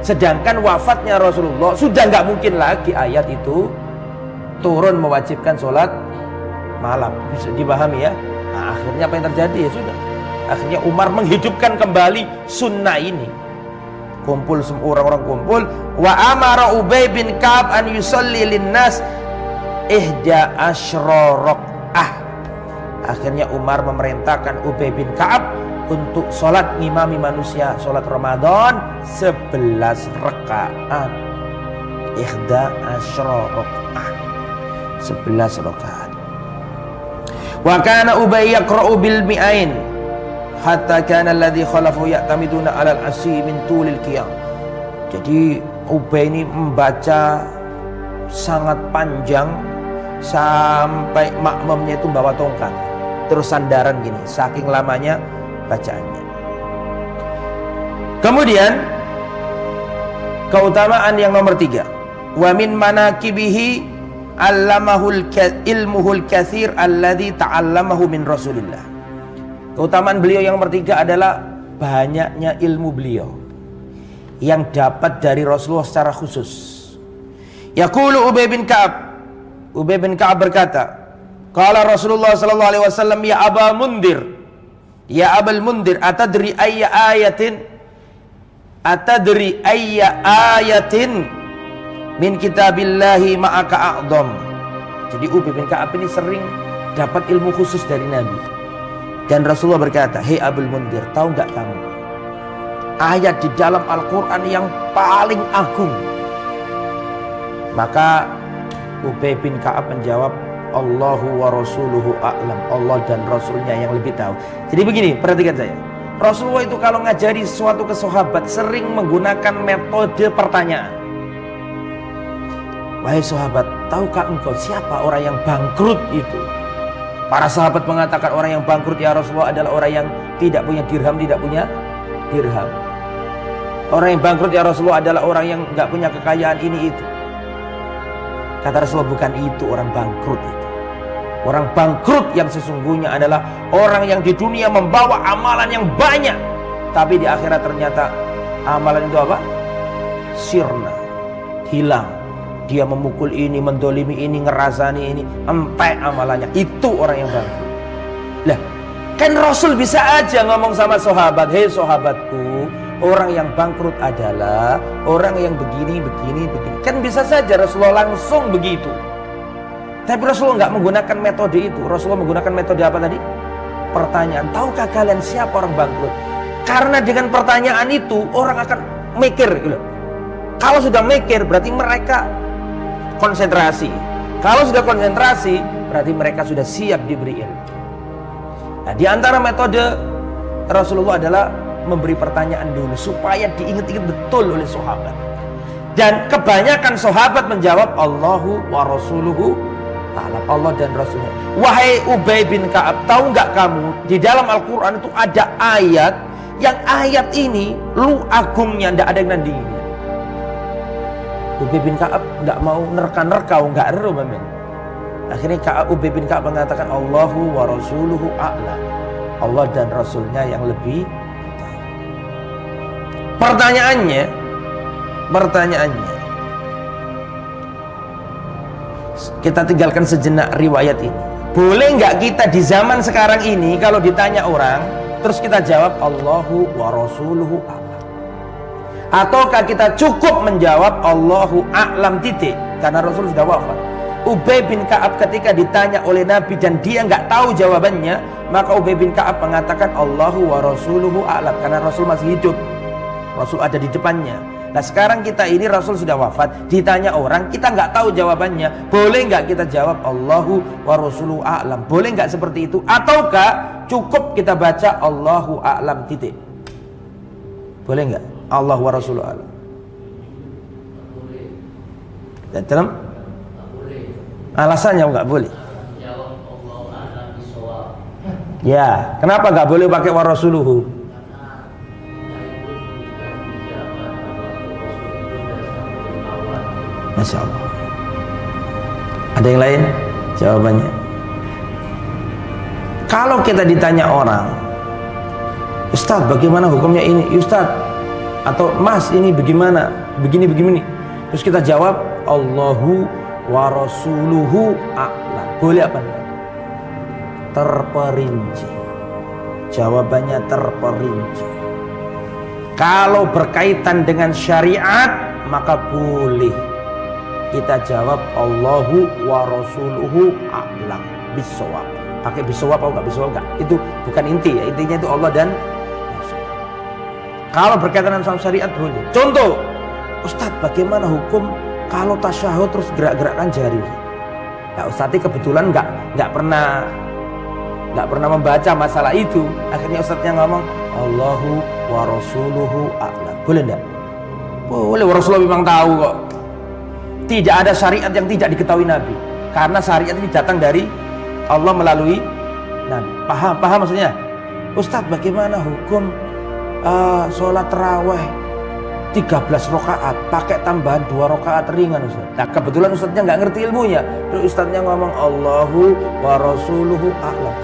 Sedangkan wafatnya Rasulullah sudah nggak mungkin lagi ayat itu turun mewajibkan sholat malam. Bisa dipahami ya? Nah, akhirnya apa yang terjadi? Ya sudah, akhirnya Umar menghidupkan kembali sunnah ini. Kumpul semua orang-orang kumpul. Wa amara Ubay bin Ka'ab an yusalli linnas 11 rakaah. Akhirnya Umar memerintahkan Ubay bin Ka'ab untuk sholat ngimami manusia sholat Ramadan 11 rakaat. 11 rakaat. 11 rakaat. Wa kana Ubay yaqra'u bil mi'ain hatta kana alladhi khalafu ya'tamiduna 'ala al-'asi min tulil qiyam. Jadi Ubay ini membaca sangat panjang sampai makmumnya itu bawa tongkat terus sandaran gini, saking lamanya bacaannya. Kemudian keutamaan yang nomor 3, wa min manaqibihi allamahul ilmuhul katsir alladzi ta'allamahu min Rasulillah. Keutamaan beliau yang nomor 3 adalah banyaknya ilmu beliau yang dapat dari Rasulullah secara khusus. Yaqulu Ubay bin Ka'ab. Ubay bin Ka'ab berkata, qala Rasulullah sallallahu alaihi wasallam, ya Aba Mundir, ya Abul Mundir, atadri ayya ayatin min kitabillahi ma'aka a'dham. Jadi Ubay bin Ka'ab ini sering dapat ilmu khusus dari Nabi. Dan Rasulullah berkata, hei Abul Mundir, tahu nggak kamu ayat di dalam Al-Quran yang paling agung? Maka Ubay bin Ka'ab menjawab, Allahu wa rasuluhu a'lam. Allah dan Rasulnya yang lebih tahu. Jadi begini, perhatikan saya. Rasulullah itu kalau ngajari sesuatu ke sahabat sering menggunakan metode pertanyaan. Wahai sahabat, tahukah engkau siapa orang yang bangkrut itu? Para sahabat mengatakan orang yang bangkrut ya Rasulullah adalah orang yang tidak punya dirham, tidak punya dirham. Orang yang bangkrut ya Rasulullah adalah orang yang nggak punya kekayaan ini itu. Kata Rasulullah, bukan itu orang bangkrut itu. Orang bangkrut yang sesungguhnya adalah orang yang di dunia membawa amalan yang banyak, tapi di akhirat ternyata amalan itu apa? Sirna, hilang. Dia memukul ini, mendolimi ini, ngerasani ini, sampai amalannya. Itu orang yang bangkrut. Lah, kan Rasul bisa aja ngomong sama sahabat, hei sahabatku, orang yang bangkrut adalah orang yang begini. Kan bisa saja Rasulullah langsung begitu. Tapi Rasulullah nggak menggunakan metode itu. Rasulullah menggunakan metode apa tadi? Pertanyaan. Tahukah kalian siapa orang bangkrut? Karena dengan pertanyaan itu orang akan mikir gitu. Kalau sudah mikir berarti mereka konsentrasi. Kalau sudah konsentrasi berarti mereka sudah siap diberi ilmu. Nah, di antara metode Rasulullah adalah memberi pertanyaan dulu supaya diingat-ingat betul oleh sahabat. Dan kebanyakan sahabat menjawab Allahu wa rasuluhu a'lam. Allah dan Rasulnya. Wahai Ubay bin Ka'ab, tahu nggak kamu di dalam Al-Quran itu ada ayat yang ayat ini lu agungnya nggak ada yang nandinginnya. Ubay bin Ka'ab nggak mau nerka-nerka, nggak eru memang. Akhirnya Ubay bin Ka'ab mengatakan Allahu wa rasuluhu a'lam. Allah dan Rasulnya yang lebih tahu. Pertanyaannya, kita tinggalkan sejenak riwayat ini. Boleh nggak kita di zaman sekarang ini kalau ditanya orang terus kita jawab Allahu wa rasuluhu a'lam? Ataukah kita cukup menjawab Allahu a'lam titik karena Rasul sudah wafat? Ubay bin Ka'ab ketika ditanya oleh Nabi dan dia nggak tahu jawabannya, maka Ubay bin Ka'ab mengatakan Allahu wa rasuluhu a'lam karena Rasul masih hidup. Rasul ada di depannya. Nah sekarang kita ini Rasul sudah wafat, ditanya orang kita nggak tahu jawabannya, boleh nggak kita jawab Allahu wa rasuluhu a'lam? Boleh nggak seperti itu? Ataukah cukup kita baca Allahu a'lam titik? Boleh nggak? Allah wa rasuluhu a'lam. Dan dalam alasannya nggak boleh. Ya, kenapa nggak boleh pakai wa rasuluhu? Masya Allah. Ada yang lain jawabannya? Kalau kita ditanya orang, Ustadz bagaimana hukumnya ini? Ustadz atau Mas ini bagaimana? Begini. Terus kita jawab Allahu wa rasuluhu a'lam. Boleh apa enggak? Terperinci. Jawabannya terperinci. Kalau berkaitan dengan syariat maka boleh kita jawab Allahu wa rasuluhu a'lam bisawab. Pakai bisawab atau enggak bisawab enggak? Itu bukan inti ya. Intinya itu Allah dan Rasul. Kalau berkaitan dengan syariat boleh. Contoh, Ustadz bagaimana hukum kalau tasyahud terus gerak-gerakkan jari? Nah, Ustadz kebetulan enggak pernah membaca masalah itu. Akhirnya Ustadznya ngomong Allahu wa rasuluhu a'lam. Boleh enggak? Boleh. Rasulullah memang tahu kok. Tidak ada syariat yang tidak diketahui Nabi, karena syariat ini datang dari Allah melalui Nabi. Paham maksudnya? Ustadz bagaimana hukum sholat tarawih 13 rakaat pakai tambahan 2 rakaat ringan Ustadz? Nah kebetulan Ustadznya nggak ngerti ilmunya, terus Ustadznya ngomong Allahu wa rasuluhu a'lam.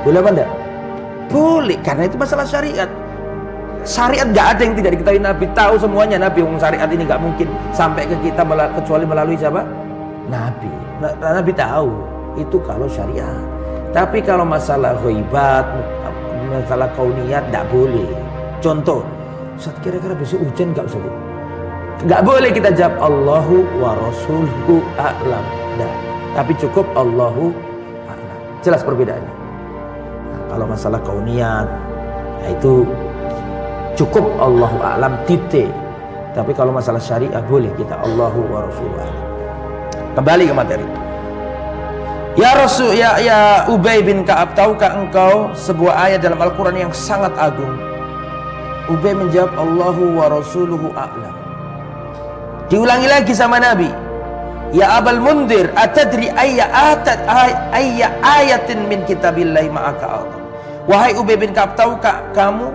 Boleh apa enggak? Boleh, karena itu masalah syariat. Syariat nggak ada yang tidak diketahui Nabi, tahu semuanya Nabi. Syariat ini nggak mungkin sampai ke kita kecuali melalui siapa? Nabi. Nabi tahu itu kalau syariat. Tapi kalau masalah ghaibat, masalah kauniyat nggak boleh. Contoh, Ustaz, kira-kira besok hujan nggak Ustaz? Nggak boleh kita jawab Allahu wa rasuluhu a'lam. Nah, tapi cukup Allahu a'lam. Jelas perbedaannya. Nah, kalau masalah kauniyat, nah itu cukup Allahu a'lam titik. Tapi kalau masalah syariah boleh kita Allahu wa rasuluhu a'lam. Kembali ke materi. Ya Rasul, ya Ubay bin Ka'ab, tahukah engkau sebuah ayat dalam Al-Quran yang sangat agung? Ubay menjawab Allahu wa rasuluhu a'lam. Diulangi lagi sama Nabi. Ya Abal Mundir, atadri ayya ayatin min kitabillahi ma'aka Allah. Wahai Ubay bin Ka'ab, tahukah kamu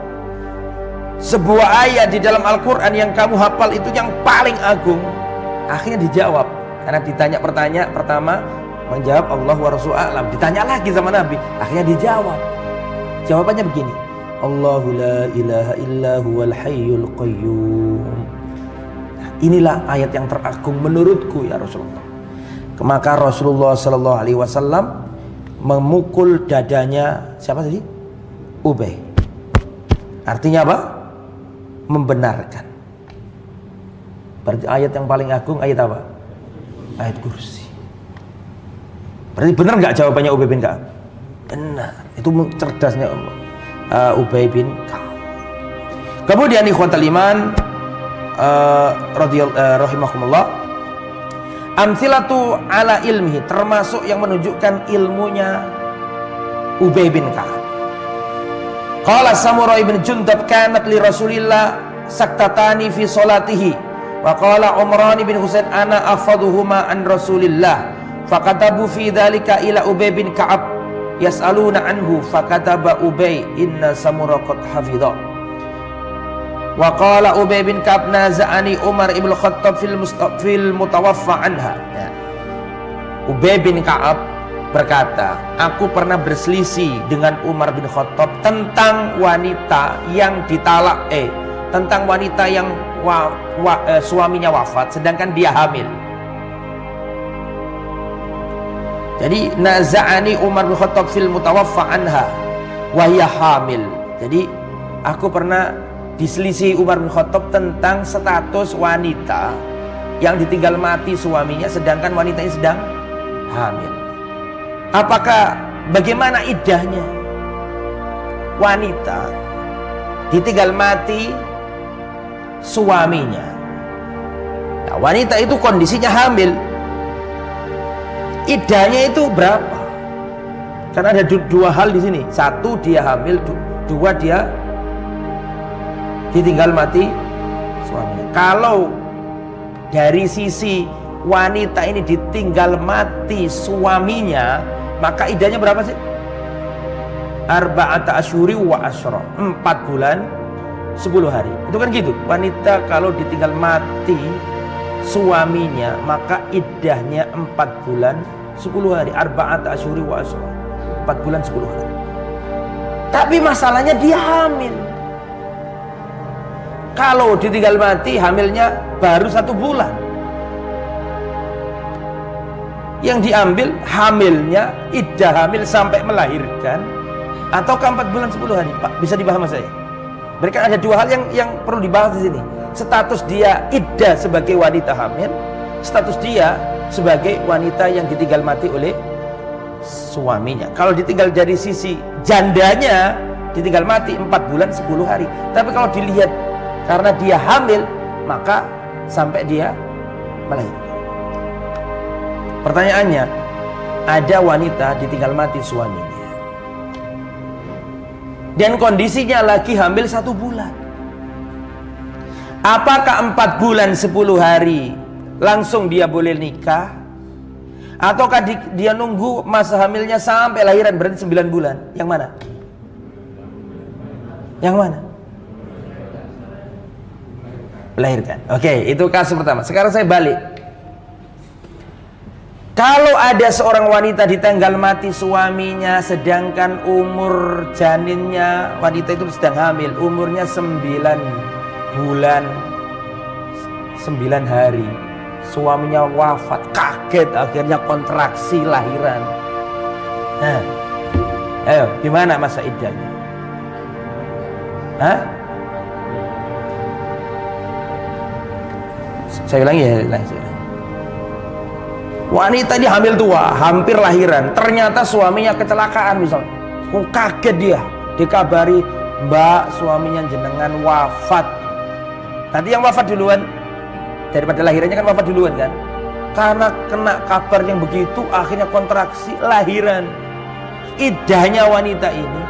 sebuah ayat di dalam Al-Quran yang kamu hafal itu yang paling agung? Akhirnya dijawab. Karena ditanya pertama menjawab Allah wa Rasul a'lam. Ditanya lagi sama Nabi, akhirnya dijawab. Jawabannya begini, Allahu la ilaha illa huwal hayyul qayyum. Nah, inilah ayat yang teragung menurutku ya Rasulullah. Maka Rasulullah sallallahu alaihi wasallam memukul dadanya siapa tadi? Ubay. Artinya apa? Membenarkan. Berarti ayat yang paling agung ayat apa? Ayat kursi. Berarti benar nggak jawabannya Ubay bin Ka'ab? Benar. Itu cerdasnya Ubay bin Ka'ab. Kemudian ikhwatal iman rahimakumullah, amsilatu ala ilmihi, termasuk yang menunjukkan ilmunya Ubay bin Ka'ab. Qala Samurah bin Jundab, kanat li Rasulillah saktatani fi salatihi, wa qala Umran bin Husain ana afaduhuma an Rasulillah, fakatabu fi dhalika ila Ubay bin Ka'ab yas'aluna anhu, fakataba Ubay inna Samurah qad hafidha. Wa qala Ubay bin Ka'ab naza'ani Umar ibn Khattab fil mutawaffa anha. Ya. Ubay bin Ka'ab berkata, aku pernah berselisih dengan Umar bin Khattab tentang wanita yang ditalak, tentang wanita yang suaminya wafat sedangkan dia hamil. Jadi naza'ani Umar bin Khattab fil mutawaffa anha wa hiya hamil. Jadi aku pernah diselisih Umar bin Khattab tentang status wanita yang ditinggal mati suaminya sedangkan wanita ini sedang hamil. Apakah bagaimana iddahnya wanita ditinggal mati suaminya? Nah, wanita itu kondisinya hamil, iddahnya itu berapa? Karena ada dua hal di sini. Satu, dia hamil. Dua, dia ditinggal mati suaminya. Kalau dari sisi wanita ini ditinggal mati suaminya, maka iddahnya berapa sih? Arba'ata asyuri wa asyra, 4 bulan 10 hari. Itu kan gitu. Wanita kalau ditinggal mati suaminya, maka iddahnya 4 bulan 10 hari. Arba'ata asyuri wa asyra, 4 bulan 10 hari. Tapi masalahnya dia hamil. Kalau ditinggal mati, hamilnya baru 1 bulan. Yang diambil hamilnya, iddah hamil sampai melahirkan, atau 4 bulan 10 hari. Pak, bisa dipahami saya? Mereka ada dua hal yang perlu dibahas di sini. Status dia iddah sebagai wanita hamil, status dia sebagai wanita yang ditinggal mati oleh suaminya. Kalau ditinggal dari sisi jandanya, ditinggal mati 4 bulan 10 hari. Tapi kalau dilihat karena dia hamil, maka sampai dia melahirkan. Pertanyaannya, ada wanita ditinggal mati suaminya dan kondisinya lagi hamil 1 bulan. Apakah 4 bulan 10 hari langsung dia boleh nikah? Ataukah dia nunggu masa hamilnya sampai lahiran, berarti 9 bulan? Yang mana? Yang mana? Melahirkan. Oke, itu kasus pertama. Sekarang saya balik. Kalau ada seorang wanita ditinggal mati suaminya, sedangkan umur janinnya, wanita itu sedang hamil, umurnya 9 bulan 9 hari, suaminya wafat, kaget, akhirnya kontraksi lahiran. Nah, ayo gimana masa iddahnya? Hah? Saya ulangi ya, wanita ini hamil tua, hampir lahiran, ternyata suaminya kecelakaan misalnya. Oh, kaget dia, dikabari, mbak suaminya jenengan wafat. Nanti yang wafat duluan daripada lahirannya kan wafat duluan kan, karena kena kabar yang begitu akhirnya kontraksi lahiran. Iddahnya wanita ini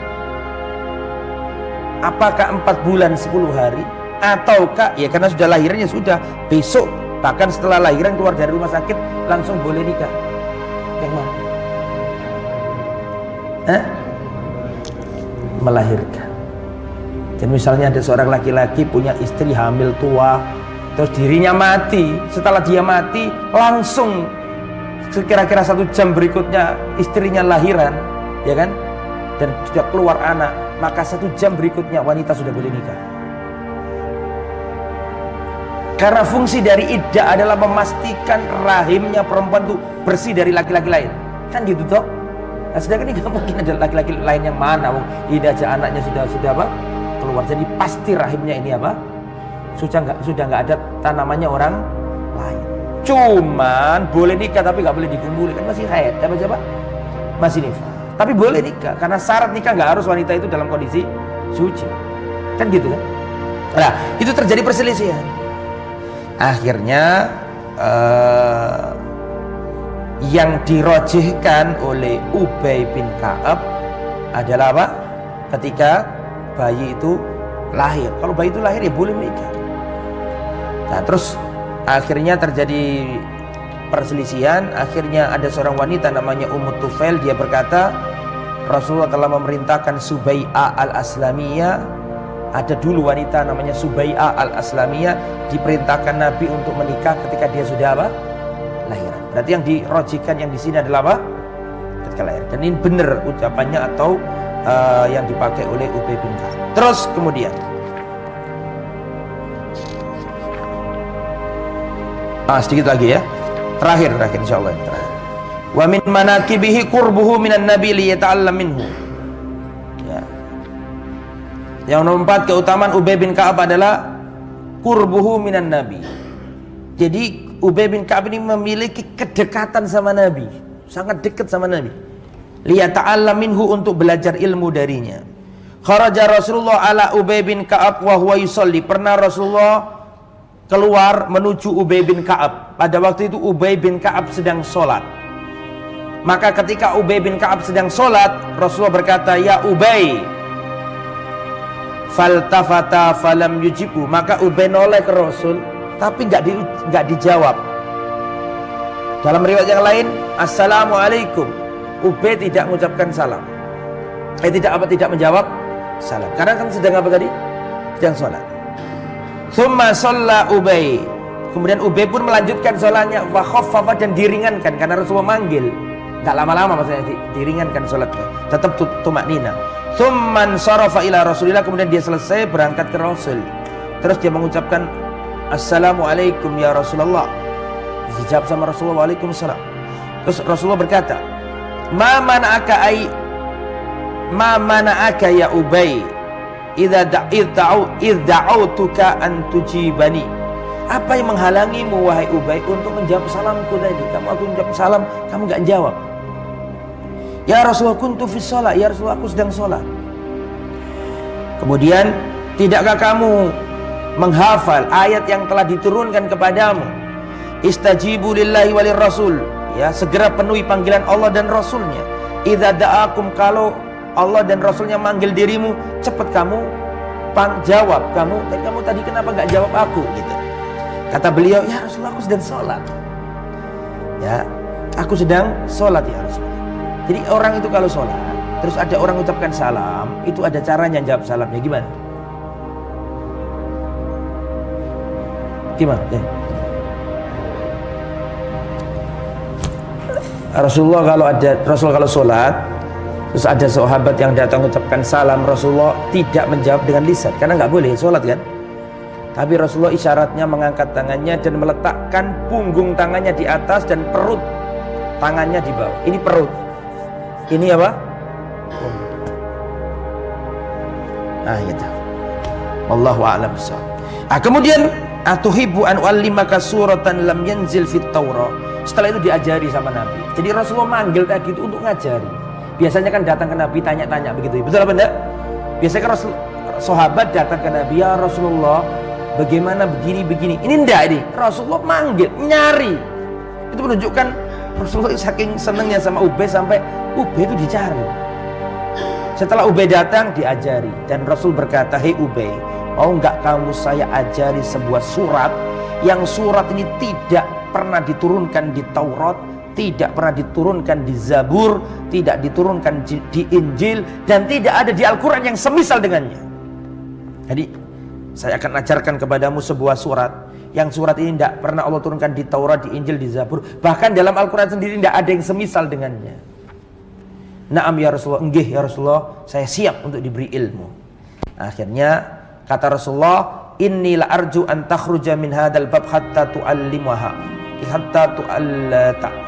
apakah 4 bulan 10 hari, ataukah ya karena sudah lahirannya sudah besok, bahkan setelah lahiran keluar dari rumah sakit langsung boleh nikah? Yang mana? Melahirkan. Dan misalnya ada seorang laki-laki punya istri hamil tua, terus dirinya mati, setelah dia mati langsung kira-kira 1 jam berikutnya istrinya lahiran, ya kan, dan sudah keluar anak, maka 1 jam berikutnya wanita sudah boleh nikah. Karena fungsi dari iddah adalah memastikan rahimnya perempuan itu bersih dari laki-laki lain, kan gitu toh. Nah, sedangkan ini gak mungkin ada laki-laki lain yang mana, iddah aja anaknya sudah apa keluar, jadi pasti rahimnya ini apa sudah nggak ada tanamannya orang lain. Cuman boleh nikah tapi nggak boleh dikumpuli, kan masih haid, apa masih nifas. Tapi boleh nikah karena syarat nikah nggak harus wanita itu dalam kondisi suci, kan gitu kan. Nah, itu terjadi perselisihan. Akhirnya yang dirojihkan oleh Ubay bin Ka'ab adalah apa? Ketika bayi itu lahir, kalau bayi itu lahir ya boleh menikah. Nah, terus akhirnya terjadi perselisihan. Akhirnya ada seorang wanita namanya Ummu Tufail, dia berkata Rasulullah telah memerintahkan Subai'ah al-Aslamiyah. Ada dulu wanita namanya Subai'ah al-Aslamiyah, diperintahkan Nabi untuk menikah ketika dia sudah apa? Lahiran. Berarti yang dirojikan yang di sini adalah apa? Ketika lahir. Dan ini benar ucapannya atau yang dipakai oleh Ubay bin Ka'ab. Terus kemudian sedikit lagi ya. Terakhir insyaallah. Wa min manaqibihi qurbuhu minan nabi liyata'allam minhu. Yang nomor 4, keutamaan Ubay bin Ka'ab adalah qurbuhu minan nabi. Jadi Ubay bin Ka'ab ini memiliki kedekatan sama Nabi, sangat dekat sama Nabi. Liyata'allam minhu, untuk belajar ilmu darinya. Kharaja Rasulullah ala Ubay bin Ka'ab wa huwa yusalli. Pernah Rasulullah keluar menuju Ubay bin Ka'ab. Pada waktu itu Ubay bin Ka'ab sedang sholat. Maka ketika Ubay bin Ka'ab sedang sholat, Rasulullah berkata, "Ya Ubay." Faltafata falam yujibu. Maka Ubay noleh ke Rasul, tapi nggak dijawab. Dalam riwayat yang lain, Assalamualaikum. Ubay tidak mengucapkan salam. Tidak menjawab salam. Karena kan sedang apa tadi? Sedang sholat. Tsumma shalla Ubay. Kemudian Ubay pun melanjutkan sholatnya. Wa khaffafa, dan diringankan karena Rasulullah manggil. Nggak lama-lama maksudnya, diringankan sholatnya. Tetap tumaknina. Tsumman sarafa ila Rasulillah, kemudian dia selesai berangkat ke Rasul. Terus dia mengucapkan Assalamualaikum ya Rasulullah. Dijawab sama Rasulullah, Waalaikumsalam. Terus Rasulullah berkata, Ma mana'aka ya Ubay idza da'autuka an tujibani. Apa yang menghalangimu wahai Ubay untuk menjawab salamku tadi? Aku menjawab salam, kamu enggak jawab. Ya Rasulullah, kuntu fi shalah. Ya Rasulullah, aku sedang sholat. Kemudian, tidakkah kamu menghafal ayat yang telah diturunkan kepadamu? Istajibu lillahi walir rasul. Ya, segera penuhi panggilan Allah dan Rasulnya. Idza da'akum, kalau Allah dan Rasulnya manggil dirimu, cepat kamu jawab. Kamu tadi kenapa nggak jawab aku? Gitu. Kata beliau, ya Rasulullah, aku sedang sholat. Ya, aku sedang sholat ya Rasulullah. Jadi orang itu kalau sholat, terus ada orang ucapkan salam, itu ada caranya jawab salamnya. Gimana? Ya. Rasulullah kalau sholat, terus ada sahabat yang datang ucapkan salam, Rasulullah tidak menjawab dengan lisan, karena nggak boleh sholat kan. Tapi Rasulullah isyaratnya mengangkat tangannya dan meletakkan punggung tangannya di atas dan perut tangannya di bawah. Ini perut, ini apa? Nah gitu. Wallahu a'lam bishawab. Kemudian atuhibbu an u'allimaka suratan lam yanzil fit Taurah. Setelah itu diajari sama Nabi. Jadi Rasulullah manggil tadi itu untuk ngajari. Biasanya kan datang ke Nabi tanya-tanya begitu. Betul apa enggak? Biasanya kan sahabat datang ke Nabi, ya Rasulullah, bagaimana begini-begini. Ini enggak, ini Rasulullah manggil, nyari. Itu menunjukkan Rasulullah saking senangnya sama Ubay sampai Ubay itu dicari. Setelah Ubay datang diajari, dan Rasul berkata, hei Ubay, mau nggak kamu saya ajari sebuah surat yang surat ini tidak pernah diturunkan di Taurat, tidak pernah diturunkan di Zabur, tidak diturunkan di Injil, dan tidak ada di Al-Quran yang semisal dengannya. Jadi saya akan ajarkan kepadamu sebuah surat yang surat ini tidak pernah Allah turunkan di Taurat, di Injil, di Zabur, bahkan dalam Al-Quran sendiri tidak ada yang semisal dengannya. Naam ya Rasulullah, enggih ya Rasulullah, saya siap untuk diberi ilmu. Akhirnya kata Rasulullah, inni la arju an takhruja min hadzal bab hatta tu'allimaha,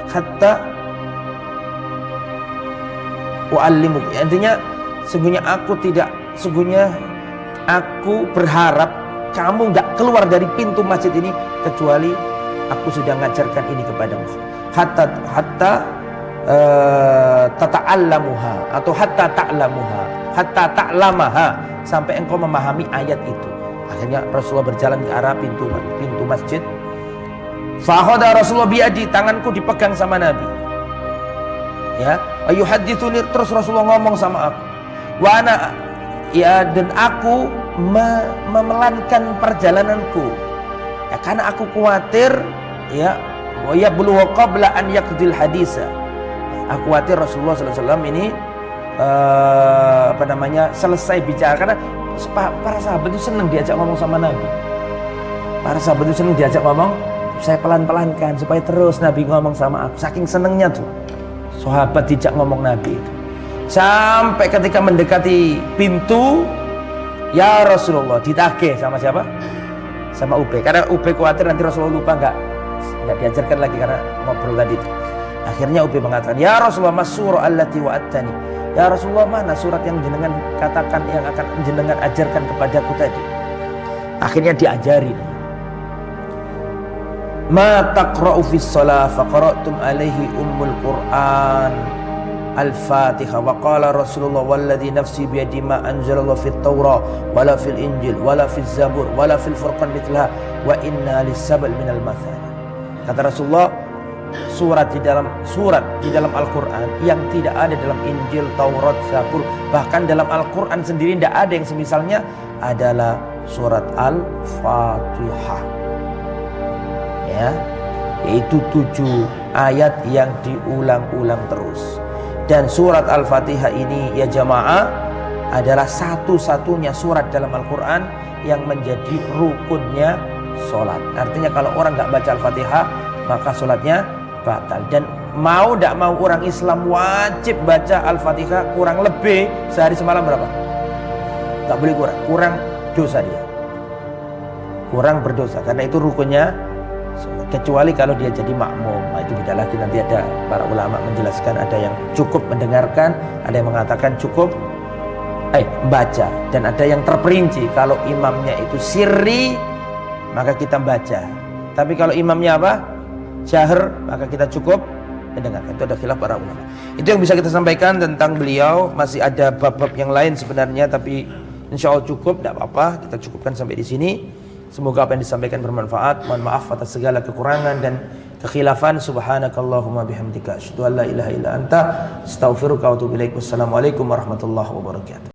hatta u'allimu. Intinya sungguhnya aku berharap kamu enggak keluar dari pintu masjid ini kecuali aku sudah mengajarkan ini kepadamu. Hatta tata'allamuha atau hatta ta'lamaha, sampai engkau memahami ayat itu. Akhirnya Rasulullah berjalan ke arah pintu masjid. Fakhadha Rasulullah biadi, tanganku dipegang sama Nabi. Ya, ayuhaditsuni, terus Rasulullah ngomong sama aku. Wa ana, ya, dan aku memelankan perjalananku. Ya, karena aku khawatir, ya, wa yablugha qabla an yaqdil hadisa. Aku khawatir Rasulullah SAW ini selesai bicara, karena para sahabat itu senang diajak ngomong sama Nabi. Para sahabat itu senang diajak ngomong, saya pelan-pelankan supaya terus Nabi ngomong sama aku. Saking senangnya tuh sahabat dijak ngomong Nabi itu. Sampai ketika mendekati pintu, ya Rasulullah, ditagih sama siapa? Sama Ubay. Karena Ubay khawatir nanti Rasulullah lupa, nggak diajarkan lagi karena ngobrol tadi itu. Akhirnya Ubay mengatakan, ya Rasulullah, mas surah allati wa'adtani. Ya Rasulullah, mana surat yang jenengan katakan, yang akan jenengan ajarkan kepadaku tadi? Akhirnya diajari. Ma taqra'u fis shalah faqara'tum alaihi ummul Qur'an al-Fatihah, wa qala Rasulullah walladzi nafsi biyadi ma anzalallahu fit Taurah wala fil Injil wala fil Zabur wala fil Furqan mithlaha wa inna lis-sab'il minal mathal. Kata Rasulullah, surat di dalam Al-Quran yang tidak ada dalam Injil, Taurat, Zabur, bahkan dalam Al-Quran sendiri tidak ada yang semisalnya, adalah surat Al-Fatihah, ya, yaitu 7 ayat yang diulang-ulang terus. Dan surat Al-Fatihah ini, ya jamaah, adalah satu-satunya surat dalam Al-Quran yang menjadi rukunnya sholat. Artinya kalau orang nggak baca Al-Fatihah, maka sholatnya batal. Dan mau tidak mau orang Islam wajib baca Al-Fatihah kurang lebih sehari semalam berapa? Gak boleh kurang dosa dia, kurang berdosa, karena itu rukunnya. Kecuali kalau dia jadi makmum, nah itu beda lagi. Nanti ada para ulama menjelaskan, ada yang cukup mendengarkan, ada yang mengatakan cukup baca, dan ada yang terperinci. Kalau imamnya itu sirri, maka kita baca. Tapi kalau imamnya apa? Jahar, maka kita cukup mendengarkan. Itu ada khilaf para ulama. Itu yang bisa kita sampaikan tentang beliau. Masih ada bab-bab yang lain sebenarnya, tapi insya Allah cukup, tidak apa-apa, kita cukupkan sampai di sini. Semoga apa yang disampaikan bermanfaat. Mohon maaf atas segala kekurangan dan kekhilafan. Subhanakallahumma bihamdika asyhadu an la ilaha illa anta astaghfiruka wa atubu ilaik. Wassalamualaikum warahmatullahi wabarakatuh.